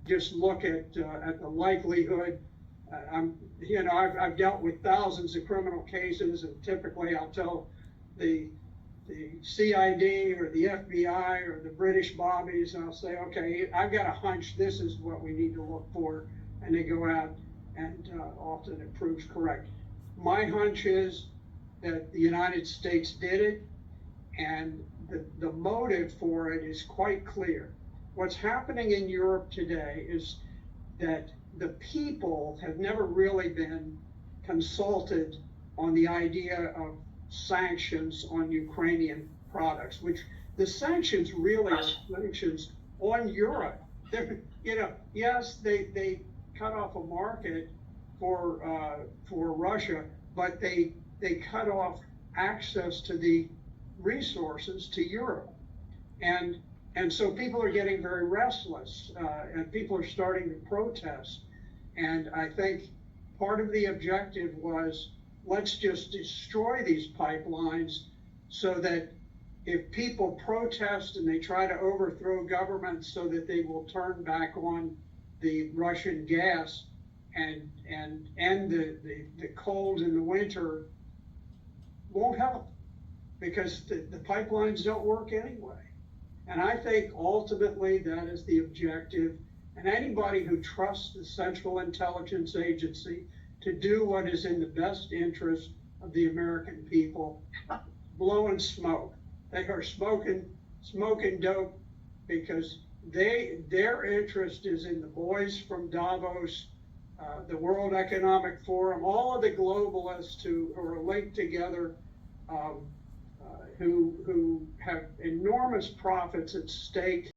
just look at the likelihood. I've dealt with thousands of criminal cases, and typically I'll tell the CID or the FBI or the British bobbies, and I'll say, okay, I've got a hunch this is what we need to look for, and they go out, and often it proves correct. My hunch is that the United States did it, and the motive for it is quite clear. What's happening in Europe today is that the people have never really been consulted on the idea of sanctions on Ukrainian products, which the sanctions really are sanctions on Europe. Yes, they cut off a market for Russia, but they cut off access to the resources to Europe. And so people are getting very restless, and people are starting to protest. And I think part of the objective was, let's just destroy these pipelines so that if people protest and they try to overthrow governments so that they will turn back on the Russian gas and end the cold in the winter, won't help, because the pipelines don't work anyway. And I think ultimately that is the objective. And anybody who trusts the Central Intelligence Agency to do what is in the best interest of the American people, blowing smoke. They are smoking dope, because their interest is in the boys from Davos, the World Economic Forum, all of the globalists who are linked together, who have enormous profits at stake.